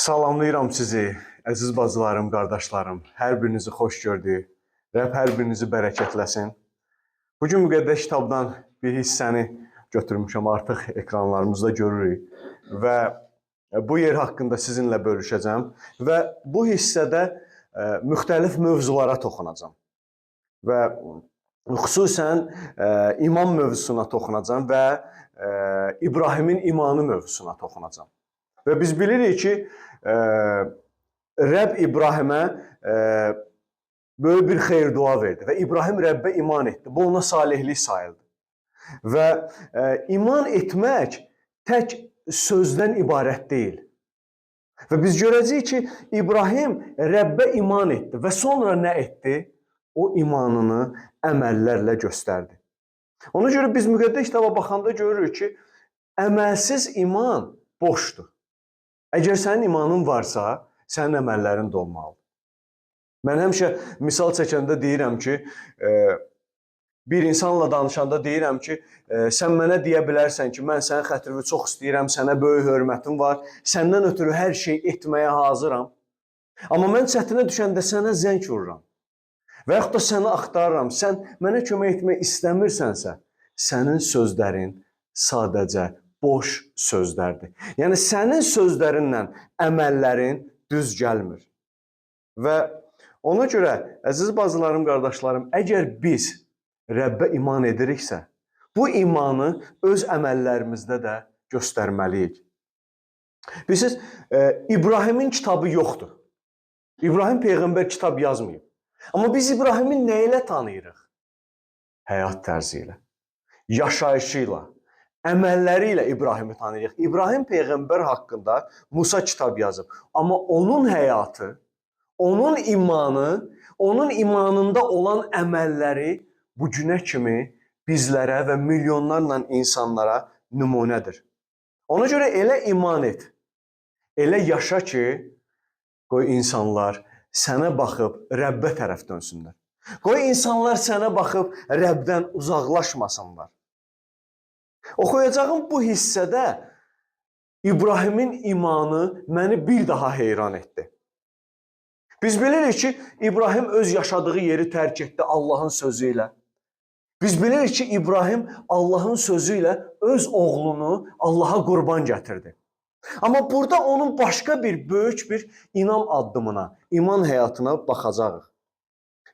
Salamlayıram sizi, əziz bacılarım, qardaşlarım. Hər birinizi xoş gördük. Rəbb hər birinizi bərəkətləsin. Bugün müqəddəs kitabdan bir hissəni götürmüşəm, artıq ekranlarımızda görürük. Və bu yer haqqında sizinlə bölüşəcəm. Və bu hissədə müxtəlif mövzulara toxunacam. Və xüsusən iman mövzusuna toxunacam və İbrahimin imanı mövzusuna toxunacam. Və biz bilirik ki, Rəbb İbrahimə böyük bir xeyir dua verdi və İbrahim Rəbbə iman etdi. Bu ona salihlik sayıldı. Və iman etmək tək sözdən ibarət deyil. Və biz görəcəyik ki, İbrahim Rəbbə iman etdi və sonra nə etdi? O imanını əməllərlə göstərdi. Ona görə biz müqəddəs kitaba baxanda görürük ki, əməlsiz iman boşdur. Əgər sənin imanın varsa, sənin əməllərin də olmalıdır. Mən həmişə misal çəkəndə deyirəm ki, bir insanla danışanda deyirəm ki, sən mənə deyə bilərsən ki, mən sənin xətrini çox istəyirəm, sənə böyük hörmətim var, səndən ötürü hər şey etməyə hazıram. Amma mən çətinə düşəndə sənə zəng vururam və yaxud da səni axtarıram, sən mənə kömək etmək istəmirsənsə, sənin sözlərin sadəcə boş sözlərdir. Yəni, sənin sözlərinlə əməllərin düz gəlmir. Və ona görə, əziz bacılarım, qardaşlarım, əgər biz Rəbbə iman ediriksə, bu imanı öz əməllərimizdə də göstərməliyik. Bilirsiniz, İbrahimin kitabı yoxdur. İbrahim Peyğəmbər kitab yazmayıb. Amma biz İbrahimin nə ilə tanıyırıq? Həyat tərzi ilə, yaşayışı ilə, əməlləri ilə İbrahimi tanıyırıq. İbrahim Peyğəmbər haqqında Musa kitab yazıb. Amma onun həyatı, onun imanı, onun imanında olan əməlləri bu günə kimi bizlərə və milyonlarla insanlara nümunədir. Ona görə elə iman et, elə yaşa ki, qoy insanlar sənə baxıb Rəbbə tərəf dönsünlər. Qoy insanlar sənə baxıb Rəbdən uzaqlaşmasınlar. Oxuyacağım bu hissədə İbrahimin imanı məni bir daha heyran etdi. Biz bilirik ki, İbrahim öz yaşadığı yeri tərk etdi Allahın sözü ilə. Biz bilirik ki, İbrahim Allahın sözü ilə öz oğlunu Allaha qurban gətirdi. Amma burada onun başqa bir böyük bir inam addımına, iman həyatına baxacağıq.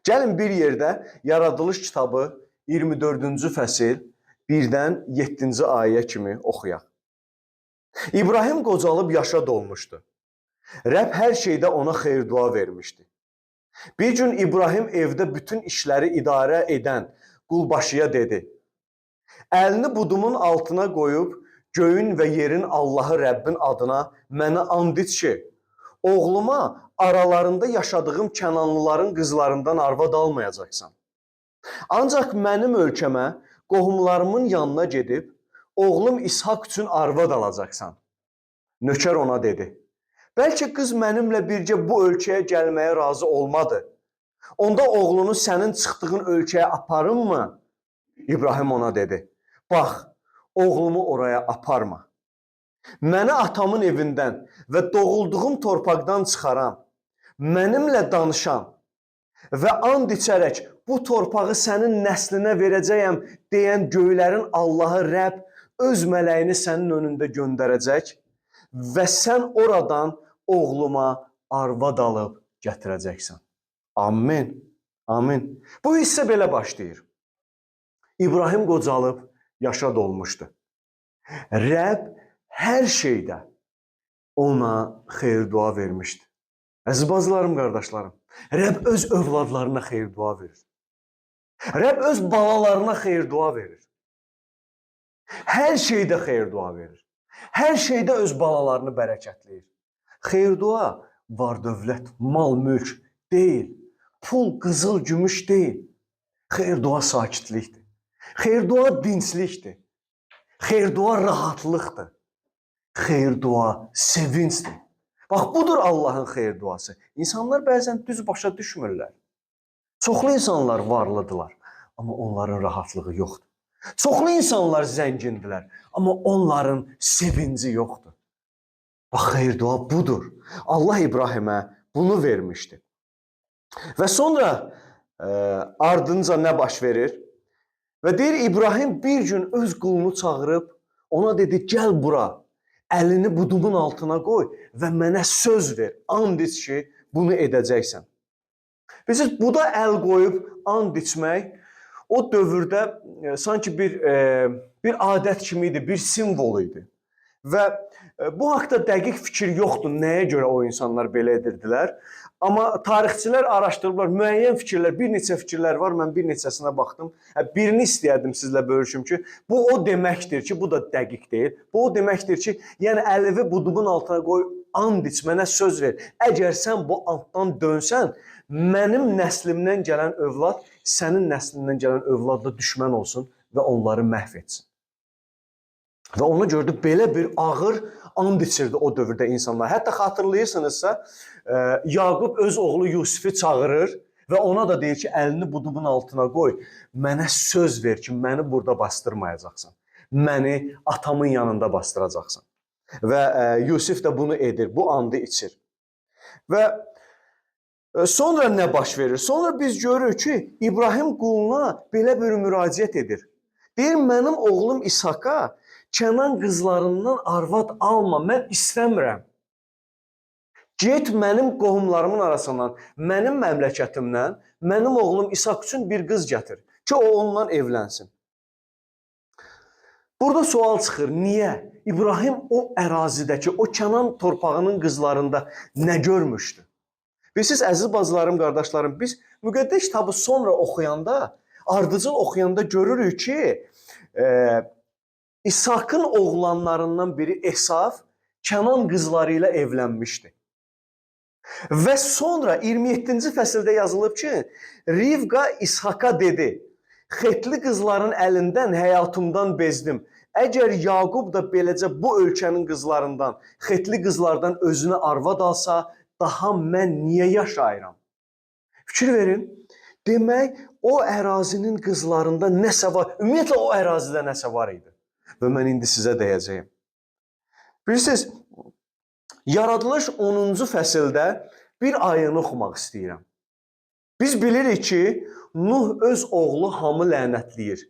Gəlin bir yerdə Yaradılış kitabı 24-cü fəsil 1-dən 7-ci ayəyə kimi oxuyaq. İbrahim qocalıb yaşa dolmuşdu. Rəbb hər şeydə ona xeyir-dua vermişdi. Bir gün İbrahim evdə bütün işləri idarə edən qulbaşıya dedi: Əlini budumun altına qoyub, göyün və yerin Allahı Rəbbin adına mənə and iç ki, oğluma aralarında yaşadığım Kənanlıların qızlarından arvad almayacaqsan. Ancaq mənim ölkəmə, qohumlarımın yanına gedib, oğlum İshak üçün arvad alacaqsan. Nökər ona dedi: Bəlkə qız mənimlə bircə bu ölkəyə gəlməyə razı olmadı. Onda oğlunu sənin çıxdığın ölkəyə aparınmı? İbrahim ona dedi: Bax, oğlumu oraya aparma. Məni atamın evindən və doğulduğum torpaqdan çıxaran, mənimlə danışan və and içərək bu torpağı sənin nəslinə verəcəyəm deyən göylərin Allahı Rəbb öz mələyini sənin önündə göndərəcək və sən oradan oğluma arvad alıb gətirəcəksən. Amin. Amin. Bu hissə belə başlayır. İbrahim qocalıb yaşa dolmuşdu. Rəbb hər şeydə ona xeyir-dua vermişdi. Əziz bacılarım, qardaşlarım, Rəbb öz övladlarına xeyir-dua verir. Rəbb öz balalarına xeyir-dua verir. Hər şeydə xeyir-dua verir. Hər şeydə öz balalarını bərəkətləyir. Xeyir-dua var-dövlət, mal-mülk deyil. Pul, qızıl, gümüş deyil. Xeyir-dua sakitlikdir. Xeyir-dua dinclikdir. Xeyir-dua rahatlıqdır. Xeyir-dua sevincdir. Bax, budur Allahın xeyir-duası. İnsanlar bəzən düz başa düşmürlər. Çoxlu insanlar varlıdırlar, amma onların rahatlığı yoxdur. Çoxlu insanlar zəngindirlər, amma onların sevinci yoxdur. Bax, xeyir-dua budur. Allah İbrahimə bunu vermişdi. Və sonra ardınca nə baş verir? Və deyir, İbrahim bir gün öz qulunu çağırıb, ona dedi, gəl bura, əlini budumun altına qoy və mənə söz ver, and iç ki, bunu edəcəksən. Bilirsiniz, bu da əl qoyub and içmək o dövrdə sanki bir adət kimi idi, bir simvol idi. Və bu haqda dəqiq fikir yoxdur, nəyə görə o insanlar belə edirdilər. Amma tarixçilər araşdırıblar, müəyyən fikirlər, bir neçə fikirlər var, mən bir neçəsinə baxdım. Birini istəyərdim sizlə bölüşüm ki, bu o deməkdir ki, bu da dəqiq deyil. Bu o deməkdir ki, yəni əlini budumun altına qoy, and iç, mənə söz ver. Əgər sən bu anddan dönsən, mənim nəslimdən gələn övlad, sənin nəslindən gələn övladla düşmən olsun və onları məhv etsin. Və ona görə də belə bir ağır and içirdi o dövrdə insanlar. Hətta xatırlayırsınızsa, Yaqub öz oğlu Yusifi çağırır və ona da deyir ki, əlini budumun altına qoy, mənə söz ver ki, məni burada bastırmayacaqsan. Məni atamın yanında bastıracaqsan. Və Yusif də bunu edir, bu andı içir. Və sonra nə baş verir? Sonra biz görürük ki, İbrahim quluna belə bir müraciət edir. Deyir, mənim oğlum İshaka Kənan qızlarından arvad alma, mən istəmirəm. Get mənim qohumlarımın arasından, mənim məmləkətimdən, mənim oğlum İshak üçün bir qız gətir ki, o onunla evlənsin. Burada sual çıxır, niyə? İbrahim o ərazidəki, o Kənan torpağının qızlarında nə görmüşdü? Bilirsiniz, əziz bacılarım, qardaşlarım, biz müqəddəs kitabı sonra oxuyanda, ardıcıl oxuyanda görürük ki, İshakın oğlanlarından biri Esav Kənan qızları ilə evlənmişdi. Və sonra 27-ci fəsildə yazılıb ki, Rivqa İshaka dedi, xetli qızların əlindən həyatımdan bezdim. Əgər Yaqub da beləcə bu ölkənin qızlarından, xetli qızlardan özünə arvad alsa, daha mən niyə yaşayıram? Fikir verin, demək o ərazinin qızlarında nəsə var, ümumiyyətlə o ərazidə nəsə var idi. Və mən indi sizə deyəcəyim. Bilirsiniz, Yaradılış 10-cu fəsildə bir ayını oxumaq istəyirəm. Biz bilirik ki, Nuh öz oğlu Hamı lənətləyir.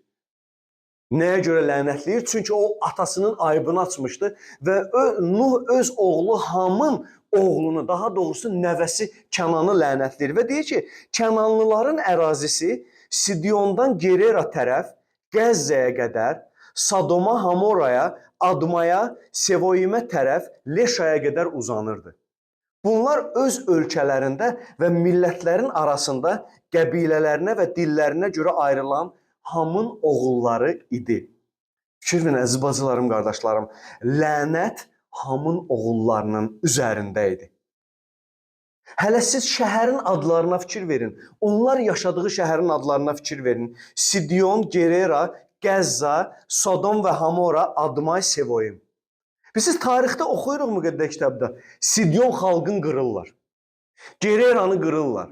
Nəyə görə lənətləyir? Çünki o atasının ayıbını açmışdı və Nuh öz oğlu Hamın oğlunu, daha doğrusu nəvəsi Kənanı lənətləyir və deyir ki, Kənanlıların ərazisi Sidiondan Gerera tərəf, Qəzzəyə qədər, Sadoma, Hamoraya, Admaya, Sevoimə tərəf, Leşaya qədər uzanırdı. Bunlar öz ölkələrində və millətlərin arasında qəbilələrinə və dillərinə görə ayrılan Hamın oğulları idi. Fikir verin, əziz bacılarım, qardaşlarım, lənət Hamın oğullarının üzərində idi. Hələ siz şəhərin adlarına fikir verin. Onlar yaşadığı şəhərin adlarına fikir verin. Sidion, Gerera, Qəzza, Sodom və Hamora, Admay, Sevoim. Biz tarixdə oxuyuruq müqəddəs kitabda. Sidion xalqını qırırlar. Gereranı qırırlar.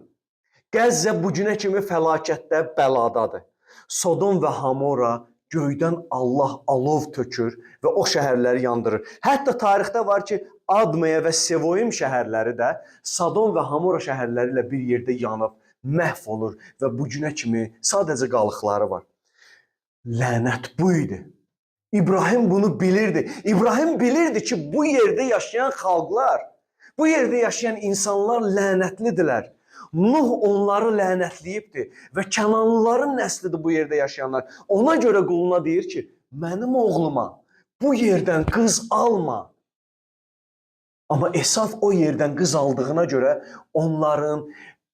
Qəzzə bu günə kimi fəlakətdə, bəladadır. Sodom və Hamora göydən Allah alov tökür və o şəhərləri yandırır. Hətta tarixdə var ki, Admaya və Sevoim şəhərləri də Sodom və Hamora şəhərləri ilə bir yerdə yanıb, məhv olur və bu günə kimi sadəcə qalıqları var. Lənət bu idi. İbrahim bunu bilirdi. İbrahim bilirdi ki, bu yerdə yaşayan xalqlar, bu yerdə yaşayan insanlar lənətlidirlər. Nuh onları lənətləyibdi və Kənanlıların nəslidir bu yerdə yaşayanlar. Ona görə quluna deyir ki, mənim oğluma bu yerdən qız alma. Amma Esav o yerdən qız aldığına görə onların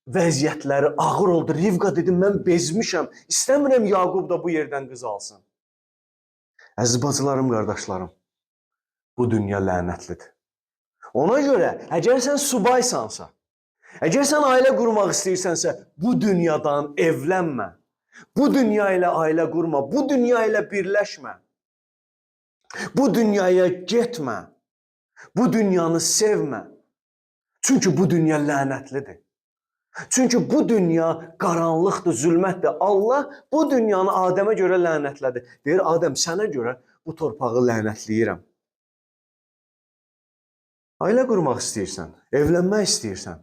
vəziyyətləri ağır oldu. Rivqa dedi, mən bezmişəm, istəmirəm Yaqub da bu yerdən qız alsın. Əziz bacılarım, qardaşlarım, bu dünya lənətlidir. Ona görə, əgər sən subaysansa, əgər sən ailə qurmaq istəyirsənsə, bu dünyadan evlənmə. Bu dünya ilə ailə qurma, bu dünya ilə birləşmə. Bu dünyaya getmə. Bu dünyanı sevmə. Çünki bu dünya lənətlidir. Çünki bu dünya qaranlıqdır, zülmətdir. Allah bu dünyanı Adəmə görə lənətlədi. Deyir, Adəm, sənə görə bu torpağı lənətləyirəm. Ailə qurmaq istəyirsən, evlənmək istəyirsən,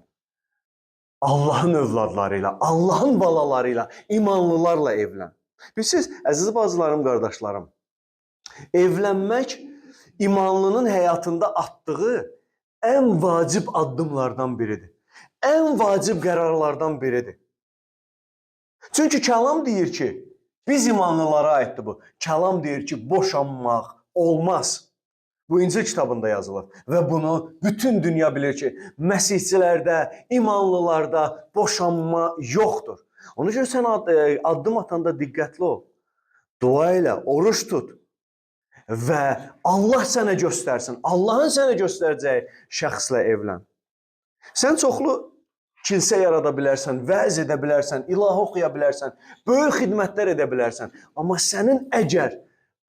Allahın övladları ilə, Allahın balaları ilə, imanlılarla evlən. Bilirsiniz, əziz bacılarım, qardaşlarım, evlənmək imanlının həyatında atdığı ən vacib addımlardan biridir. Ən vacib qərarlardan biridir. Çünki kəlam deyir ki, biz imanlılara aiddir bu. Kəlam deyir ki, boşanmaq olmaz. Bu İncil kitabında yazılır və bunu bütün dünya bilir ki, məsihçilərdə, imanlılarda boşanma yoxdur. Ona görə sən addım atanda diqqətli ol. Dua elə, oruç tut və Allah sənə göstərsin. Allahın sənə göstərəcəyi şəxslə evlən. Sən çoxlu kilsə yarada bilərsən, vəz edə bilərsən, ilah oxuya bilərsən, böyük xidmətlər edə bilərsən. Amma sənin əgər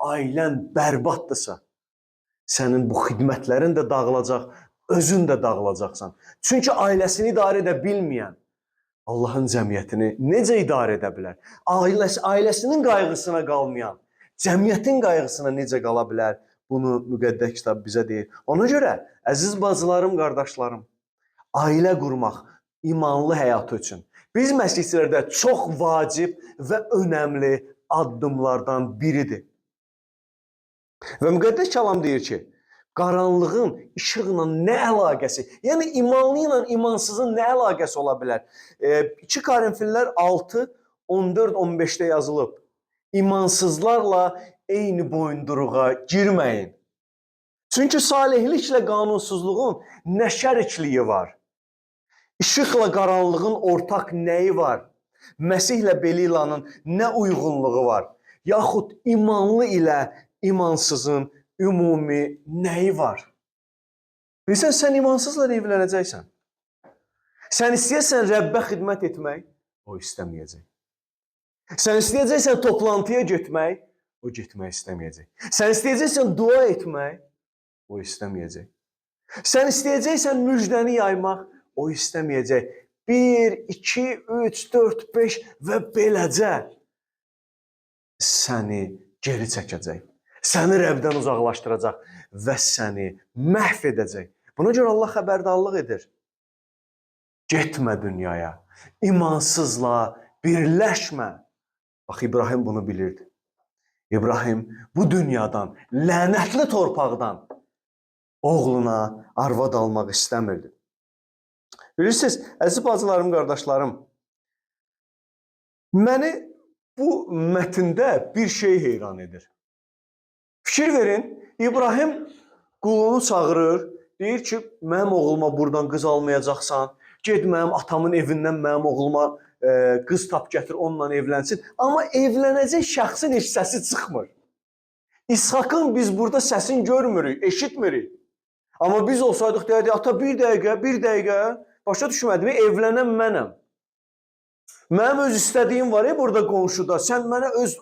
ailən bərbaddısa, sənin bu xidmətlərin də dağılacaq, özün də dağılacaqsan. Çünki ailəsini idarə edə bilməyən Allahın cəmiyyətini necə idarə edə bilər? Ailəsinin qayğısına qalmayan, cəmiyyətin qayğısına necə qala bilər? Bunu müqəddəs kitab bizə deyir. Ona görə, əziz bacılarım, qardaşlarım, ailə qurmaq imanlı həyatı üçün biz məsihçilərdə çox vacib və önəmli addımlardan biridir. Və müqəddəs kəlam deyir ki, qaranlığın işıqla nə əlaqəsi, yəni imanlı ilə imansızın nə əlaqəsi ola bilər? 2 Korinfillər 6, 14-15-də yazılıb, imansızlarla eyni boyunduruğa girməyin. Çünki salihliklə qanunsuzluğun nə şərikliyi var? İşıqla qaranlığın ortaq nəyi var? Məsihlə Belilanın nə uyğunluğu var? Yaxud imanlı ilə imansızın ümumi nəyi var? Bilirsən, sən imansızla evlənəcəksən. Sən istəyirsən Rəbbə xidmət etmək, o istəməyəcək. Sən istəyəcəksən toplantıya getmək, o getmək istəməyəcək. Sən istəyəcəksən dua etmək, o istəməyəcək. Sən istəyəcəksən müjdəni yaymaq, o istəməyəcək. 1, 2, 3, 4, 5 və beləcə səni geri çəkəcək. Səni Rəbdən uzaqlaşdıracaq və səni məhv edəcək. Buna görə Allah xəbərdarlıq edir. Getmə dünyaya, imansızla birləşmə. Bax, İbrahim bunu bilirdi. İbrahim bu dünyadan, lənətli torpaqdan oğluna arvad almaq istəmirdi. Bilirsiniz, əziz bacılarım, qardaşlarım, məni bu mətndə bir şey heyran edir. Fikir verin, İbrahim qulunu çağırır, deyir ki, mənim oğluma buradan qız almayacaqsan, ged mənim atamın evindən mənim oğluma qız tap gətir, onunla evlənsin. Amma evlənəcək şəxsin heç səsi çıxmır. İshakın biz burada səsini görmürük, eşitmirik. Amma biz olsaydıq deyərdik, ata bir dəqiqə, başa düşmədim, evlənən mənəm. Mənim öz istədiyim var burada qonşuda, sən mənə öz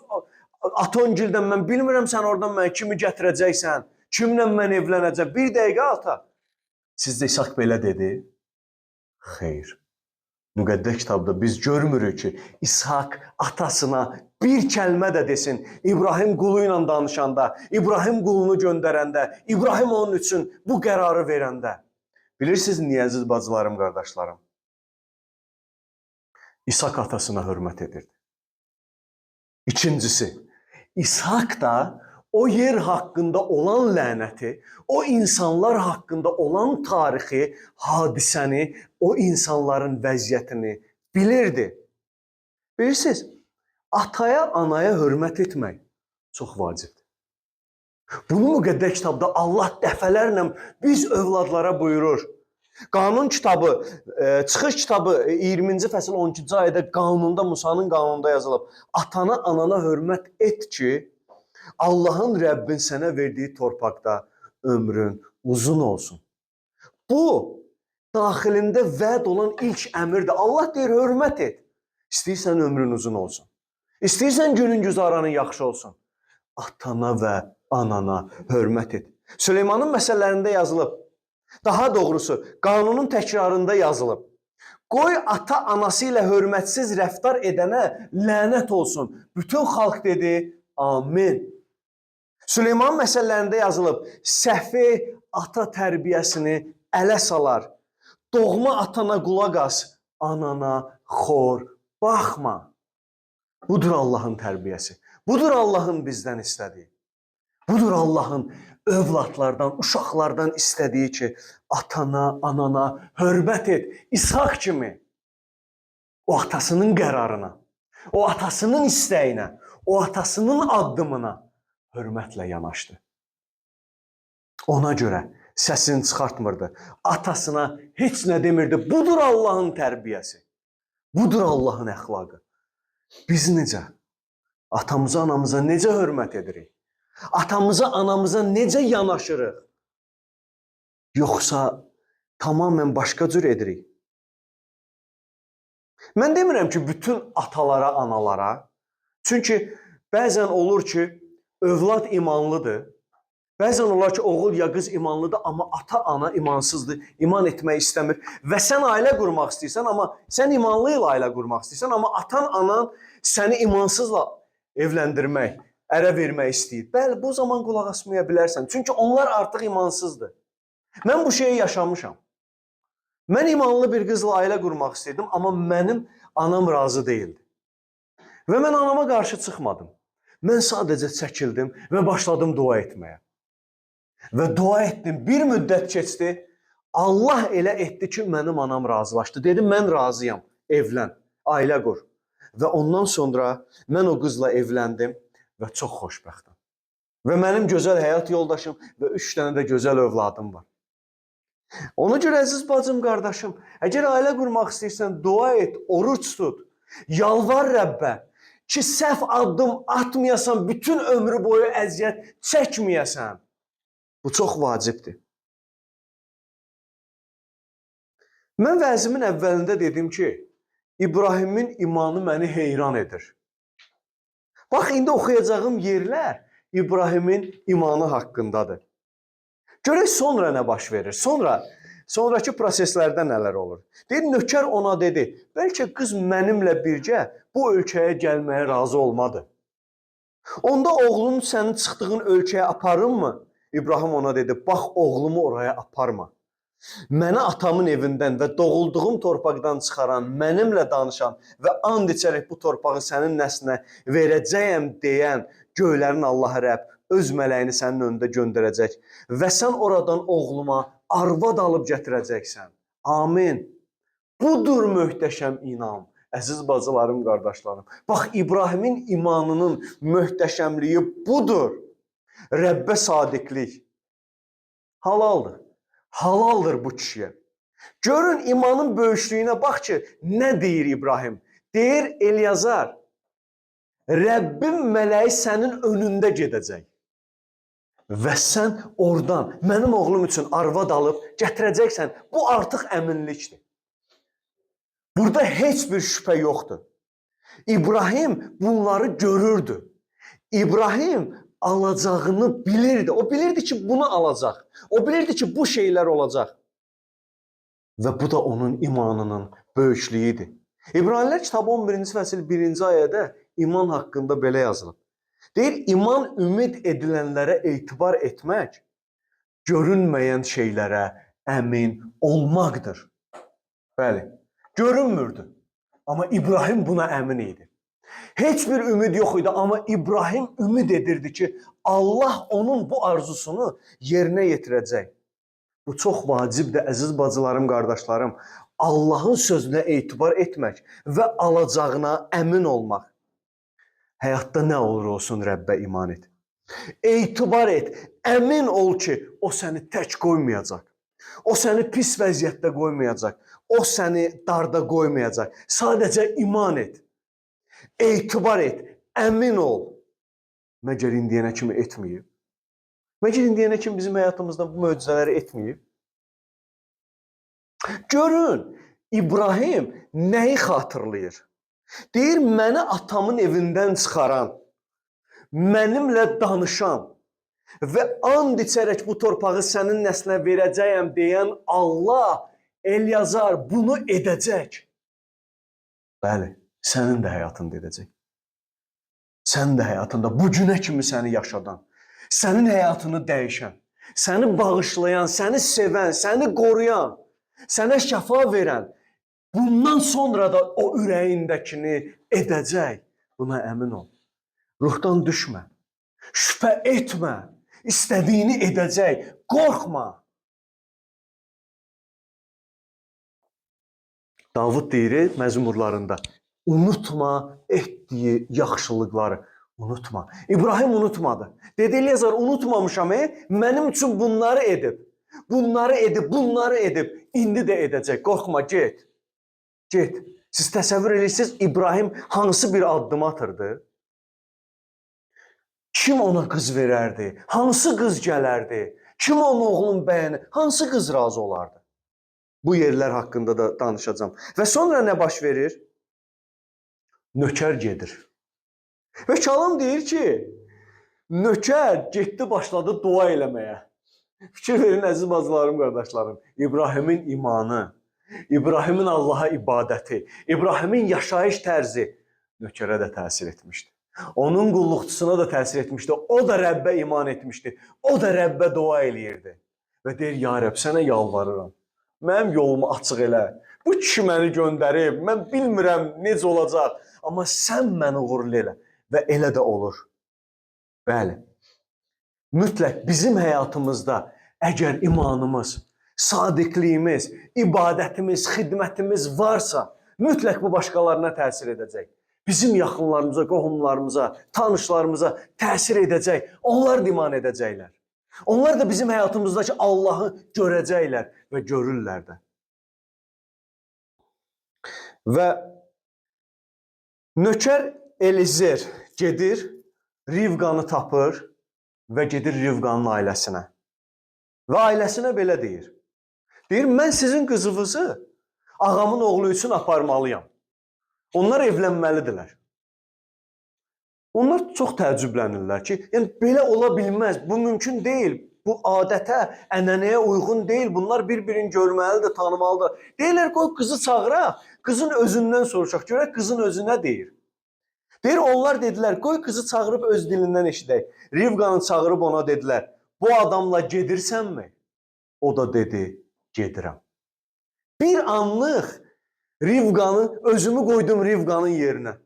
Atongildən mən bilmirəm, sən oradan mənə kimi gətirəcəksən, kimlə mən evlənəcəm. Bir dəqiqə ata. Sizdə İshak belə dedi? Xeyr. Müqəddəs kitabda biz görmürük ki, İshak atasına bir kəlmə də desin. İbrahim qulu ilə danışanda, İbrahim qulunu göndərəndə, İbrahim onun üçün bu qərarı verəndə. Bilirsiniz niyə, əziz bacılarım, qardaşlarım? İshak atasına hörmət edirdi. İkincisi, İshak da o yer haqqında olan lənəti, o insanlar haqqında olan tarixi, hadisəni, o insanların vəziyyətini bilirdi. Bilirsiniz, ataya, anaya hörmət etmək çox vacibdir. Bunu müqəddəs kitabda Allah dəfələrlə biz övladlara buyurur. Qanun kitabı, Çıxış kitabı 20-ci fəsil 12-ci ayədə qanunda, Musanın qanununda yazılıb. Atana, anana hörmət et ki, Allahın Rəbbin sənə verdiyi torpaqda ömrün uzun olsun. Bu, daxilində vəd olan ilk əmirdir. Allah deyir, hörmət et. İstəyirsən ömrün uzun olsun. İstəyirsən günün güzaranın yaxşı olsun. Atana və anana hörmət et. Süleymanın məsələlərində yazılıb. Daha doğrusu, qanunun təkrarında yazılıb. Qoy ata anası ilə hörmətsiz rəftar edənə lənət olsun. Bütün xalq dedi, amin. Süleyman məsəllərində yazılıb, səfi ata tərbiyəsini ələ salar, doğma atana qulaq as, anana xor baxma. Budur Allahın tərbiyəsi. Budur Allahın bizdən istədiyi. Budur Allahın övladlardan, uşaqlardan istədiyi ki, atana, anana hörmət et. İshak kimi o atasının qərarına, o atasının istəyinə, o atasının addımına hörmətlə yanaşdı. Ona görə səsini çıxartmırdı. Atasına heç nə demirdi. Budur Allahın tərbiyəsi. Budur Allahın əxlaqı. Biz necə? Atamıza, anamıza necə hörmət edirik? Atamıza, anamıza necə yanaşırıq? Yoxsa tamamilə başqa cür edirik? Mən demirəm ki, bütün atalara, analara. Çünki bəzən olur ki, övlad imanlıdır. Bəzən olar ki, oğul ya qız imanlıdır, amma ata-ana imansızdır, iman etmək istəmir. Və sən ailə qurmaq istəyirsən, amma sən imanlı ilə ailə qurmaq istəyirsən, amma atan-anan səni imansızla evləndirmək, ərə vermək istəyir. Bəli, bu zaman qulaq asmaya bilərsən. Çünki onlar artıq imansızdır. Mən bu şeyi yaşamışam. Mən imanlı bir qızla ailə qurmaq istəyirdim, amma mənim anam razı deyildi. Və mən anama qarşı çıxmadım. Mən sadəcə çəkildim və başladım dua etməyə. Və dua etdim, bir müddət keçdi, Allah elə etdi ki, mənim anam razılaşdı. Dedim, mən razıyam, evlən, ailə qur. Və ondan sonra mən o qızla evləndim və çox xoşbəxtəm. Və mənim gözəl həyat yoldaşım və 3 dənə də gözəl övladım var. Ona görə əziz bacım, qardaşım, əgər ailə qurmaq istəyirsən, dua et, oruç tut, yalvar Rəbbə ki, səhv addım atmayasan, bütün ömrü boyu əziyyət çəkməyəsən. Bu çox vacibdir. Mən vəzimin əvvəlində dedim ki, İbrahimin imanı məni heyran edir. Bax, indi oxuyacağım yerlər İbrahimin imanı haqqındadır. Görək sonra nə baş verir? Sonrakı proseslərdə nələr olur? Deyir, nökər ona dedi, bəlkə qız mənimlə birgə bu ölkəyə gəlməyə razı olmadı. Onda oğlunu sənin çıxdığın ölkəyə aparım mı? İbrahim ona dedi, bax oğlumu oraya aparma. Mənə atamın evindən və doğulduğum torpaqdan çıxaran, mənimlə danışan və and içərək bu torpağı sənin nəslinə verəcəyəm deyən göylərin Allahı Rəbb öz mələyini sənin önündə göndərəcək və sən oradan oğluma arvad alıb gətirəcəksən. Amin. Budur möhtəşəm inam. Əziz bacılarım, qardaşlarım. Bax, İbrahimin imanının möhtəşəmliyi budur. Rəbbə sadiqlik. Halaldır. Halaldır bu kişiyə. Görün imanın böyüklüyünə bax ki, nə deyir İbrahim? Deyir Elyazar, Rəbbim mələyi sənin önündə gedəcək. Və sən oradan mənim oğlum üçün arvad alıb gətirəcəksən. Bu artıq əminlikdir. Burada heç bir şübhə yoxdur. İbrahim bunları görürdü. İbrahim alacağını bilirdi. O bilirdi ki, bunu alacaq. O bilirdi ki, bu şeylər olacaq. Və bu da onun imanının böyüklüyüdür. İbraniler kitabı 11-ci fəsil 1-ci ayədə iman haqqında belə yazılıb. Deyir, iman ümid edilənlərə etibar etmək, görünməyən şeylərə əmin olmaqdır. Bəli, görünmürdü. Amma İbrahim buna əmin idi. Heç bir ümid yox idi, amma İbrahim ümid edirdi ki, Allah onun bu arzusunu yerinə yetirəcək. Bu çox vacibdir, əziz bacılarım, qardaşlarım. Allahın sözünə etibar etmək və alacağına əmin olmaq. Həyatda nə olur olsun Rəbbə iman et. Etibar et, əmin ol ki, o səni tək qoymayacaq. O səni pis vəziyyətdə qoymayacaq. O səni darda qoymayacaq. Sadəcə iman et. Etibar et, əmin ol. Məgər indiyənə kimi etməyib? Məgər indiyənə kimi bizim həyatımızda bu möcüzələri etməyib? Görün, İbrahim nəyi xatırlayır? Deyir, məni atamın evindən çıxaran, mənimlə danışan və and içərək bu torpağı sənin nəslinə verəcəyəm deyən Allah, Elyazar bunu edəcək. Bəli, sənin də həyatında edəcək. Sən də həyatında bu günə kimi səni yaşadan, Sənin həyatını dəyişən, səni bağışlayan, səni sevən, səni qoruyan, sənə şəfa verən, bundan sonra da o ürəyindəkini edəcək. Buna əmin ol. Ruhdan düşmə, şübhə etmə, istədiyini edəcək, qorxma. Davud deyir məzmurlarında, unutma etdiyi yaxşılıqları, unutma. İbrahim unutmadı. Dedi Eliyazar, unutmamışam, mənim üçün bunları edib, bunları edib, indi də edəcək, qorxma, get, get. Siz təsəvvür edirsiniz, İbrahim hansı bir addım atırdı? Kim ona qız verərdi? Hansı qız gələrdi? Kim onun oğlun bəyəni? Hansı qız razı olardı? Bu yerlər haqqında da danışacağım. Və sonra nə baş verir? Nökər gedir. Və Kəlam deyir ki, nökər getdi başladı dua eləməyə. Fikir verin əziz bacılarım, qardaşlarım. İbrahimin imanı, İbrahimin Allaha ibadəti, İbrahimin yaşayış tərzi nökərə də təsir etmişdi. Onun qulluqçusuna da təsir etmişdi. O da Rəbbə iman etmişdi. O da Rəbbə dua eləyirdi. Və deyir, ya Rəbb, sənə yalvarıram. Mənim yolumu açıq elə. Bu kişi məni göndərib. Mən bilmirəm necə olacaq. Amma sən məni uğurlu elə. Və elə də olur. Bəli. Mütləq bizim həyatımızda əgər imanımız, sadiqliyimiz, ibadətimiz, xidmətimiz varsa, mütləq bu başqalarına təsir edəcək. Bizim yaxınlarımıza, qohumlarımıza, tanışlarımıza təsir edəcək. Onlar da iman edəcəklər. Onlar da bizim həyatımızdakı Allahı görəcəklər və görürlər də. Və nökər Elizer gedir, Rivqanı tapır və gedir Rivqanın ailəsinə. Və ailəsinə belə deyir. Deyir, mən sizin qızınızı ağamın oğlu üçün aparmalıyam. Onlar evlənməlidirlər. Onlar çox təəccüblənirlər ki, yəni belə ola bilməz, bu mümkün deyil, bu adətə, ənənəyə uyğun deyil, bunlar bir-birini görməlidir, tanımalıdır. Deyirlər, qoy qızı çağıraq, qızın özündən soruşaq, görək qızın özü nə deyir. Deyir, onlar dedilər, qoy qızı çağırıb öz dilindən eşidək. Rivqanı çağırıb ona dedilər, bu adamla gedirsənmi? O da dedi, gedirəm. Bir anlıq Rivqanı, özümü qoydum Rivqanın yerinə.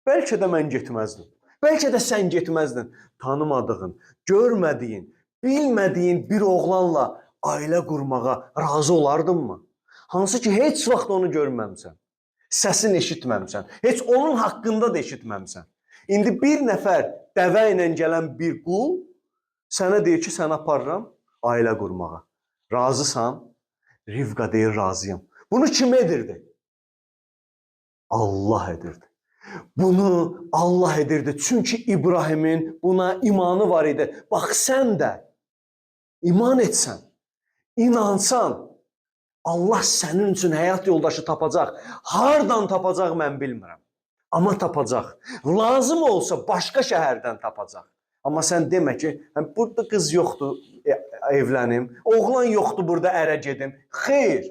Bəlkə də mən getməzdim. Bəlkə də sən getməzdin. Tanımadığın, görmədiyin, bilmədiyin bir oğlanla ailə qurmağa razı olardınmı? Hansı ki, heç vaxt onu görməmsən. Səsini eşitməmsən. Heç onun haqqında da eşitməmsən. İndi bir nəfər dəvə ilə gələn bir qul sənə deyir ki, səni aparıram ailə qurmağa. Razısan? Rivqa deyir, razıyam. Bunu kim edirdi? Allah edirdi. Bunu Allah edirdi. Çünki İbrahimin buna imanı var idi. Bax sən də iman etsən, inansan, Allah sənin üçün həyat yoldaşı tapacaq. Hardan tapacaq mən bilmirəm. Amma tapacaq. Lazım olsa başqa şəhərdən tapacaq. Amma sən demə ki, burada qız yoxdur, evlənim. Oğlan yoxdur, burada ərə gedim. Xeyr.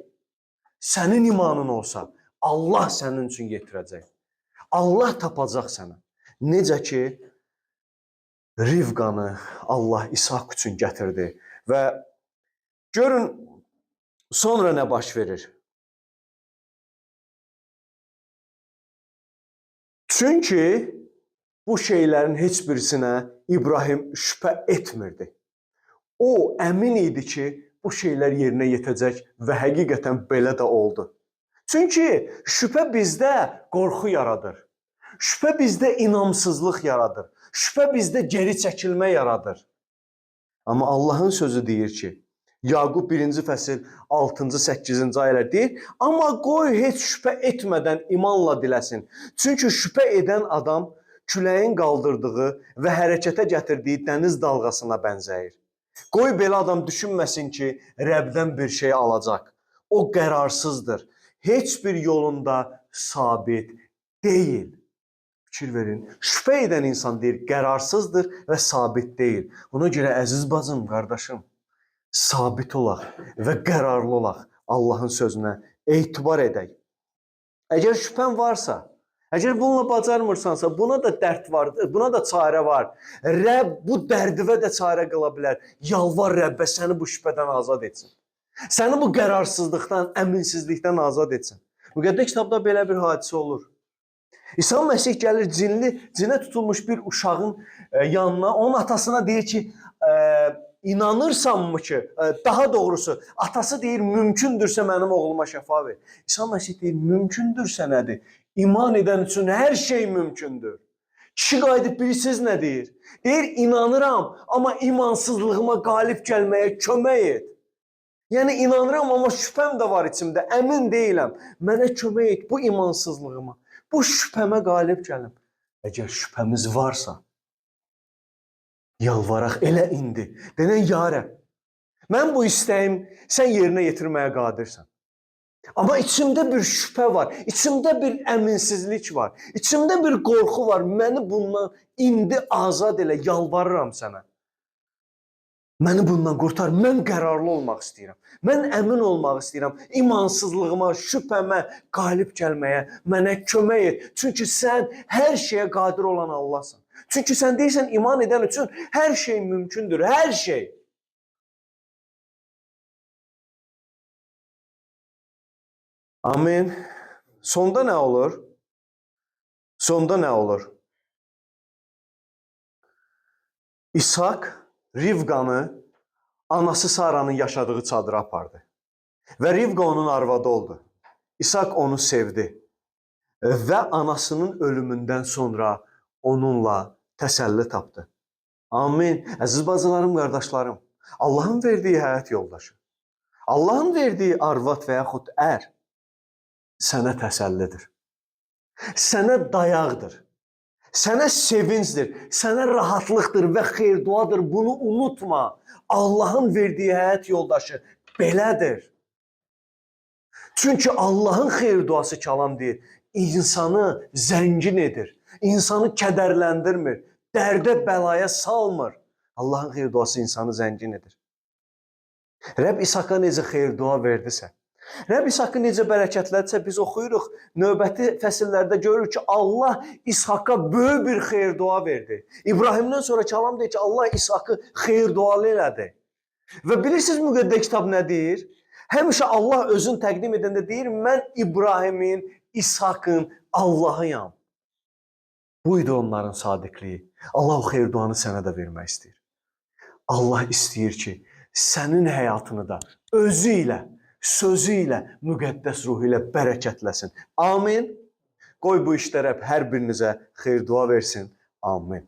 Sənin imanın olsa, Allah sənin üçün yetirəcək. Allah tapacaq sənə. Necə ki, Rivqanı Allah İshak üçün gətirdi. Və görün, sonra nə baş verir? Çünki bu şeylərin heç birisinə İbrahim şübhə etmirdi. O əmin idi ki, bu şeylər yerinə yetəcək və həqiqətən belə də oldu. Çünki şübhə bizdə qorxu yaradır. Şübhə bizdə inamsızlıq yaradır. Şübhə bizdə geri çəkilmə yaradır. Amma Allahın sözü deyir ki, Yaqub 1-ci fəsil 6-cı 8-ci ayələr deyir, amma qoy heç şübhə etmədən imanla diləsin. Çünki şübhə edən adam küləyin qaldırdığı və hərəkətə gətirdiyi dəniz dalğasına bənzəyir. Qoy belə adam düşünməsin ki, Rəbdən bir şey alacaq. O qərarsızdır. Heç bir yolunda sabit deyil. Fikir verin. Şübhə edən insan deyir, qərarsızdır və sabit deyil. Ona görə əziz bacım, qardaşım, sabit olaq və qərarlı olaq. Allahın sözünə etibar edək. Əgər şübhən varsa, Əgər bununla bacarmırsansa, buna da dərd var, buna da çarə var. Rəbb bu dərdivə də çarə qıla bilər. Yalvar Rəbbə səni bu şübhədən azad etsin. Səni bu qərarsızlıqdan, əminsizlikdən azad etsin. Müqəddəs kitabda belə bir hadisə olur. İsa Məsih gəlir cinə tutulmuş bir uşağın yanına, onun atasına deyir ki, inanırsanmı ki, daha doğrusu atası deyir, mümkündürsə mənim oğluma şəfa ver. İsa Məsih deyir, mümkündürsə nədir? İman edən üçün hər şey mümkündür. Kişi qayıdıb bilirsiniz nə deyir? Deyir, inanıram, amma imansızlığıma qalib gəlməyə kömək et. Yəni inanıram, amma şübhəm də var içimdə, əmin deyiləm. Mənə kömək et bu imansızlığıma, bu şübhəmə qalib gəlim. Əgər şübhəmiz varsa, yalvaraq elə indi. Denən, ya Rəbb, mən bu istəyim sən yerinə yetirməyə qadirsən. Amma içimdə bir şübhə var, içimdə bir əminsizlik var, içimdə bir qorxu var. Məni bundan indi azad elə, yalvarıram sənə. Məni bundan qurtar, mən qərarlı olmaq istəyirəm. Mən əmin olmaq istəyirəm. İmansızlığıma, şübhəmə qalib gəlməyə mənə kömək et. Çünki sən hər şeyə qadir olan Allahsan. Çünki sən deyirsən, iman edən üçün hər şey mümkündür, hər şey. Amin. Sonda nə olur? Sonda nə olur? İshak Rivqanı anası Saranın yaşadığı çadıra apardı. Və Rivqa onun arvadı oldu. İshak onu sevdi. Və anasının ölümündən sonra onunla təsəlli tapdı. Amin. Əziz bacılarım, qardaşlarım, Allahın verdiyi həyat yoldaşı, Allahın verdiyi arvad və yaxud ər sənə təsəllidir, sənə dayaqdır, sənə sevincdir, sənə rahatlıqdır və xeyir-duadır. Bunu unutma. Allahın verdiyi həyat yoldaşı belədir. Çünki Allahın xeyir-duası kəlam deyir, insanı zəngin edir, insanı kədərləndirmir, dərdə, bəlaya salmır. Allahın xeyir-duası insanı zəngin edir. Rəbb İshaka necə xeyir-dua verdisə, Rəbb İshakı necə bərəkətlədirsə, biz oxuyuruq, növbəti fəsillərdə görürük ki, Allah İshaka böyük bir xeyir-dua verdi. İbrahimdən sonra kəlam deyir ki, Allah İshakı xeyir-dualı elədi. Və bilirsiniz müqəddəs kitab nə deyir? Həmişə Allah özünü təqdim edəndə deyir, mən İbrahimin, İshakın Allahıyam. Buydu onların sadiqliyi. Allah o xeyir-duanı sənə də vermək istəyir. Allah istəyir ki, sənin həyatını da özü ilə, sözü ilə, müqəddəs ruhu ilə bərəkətləsin. Amin. Qoy bu işdə Rəbb hər birinizə xeyir-dua versin. Amin.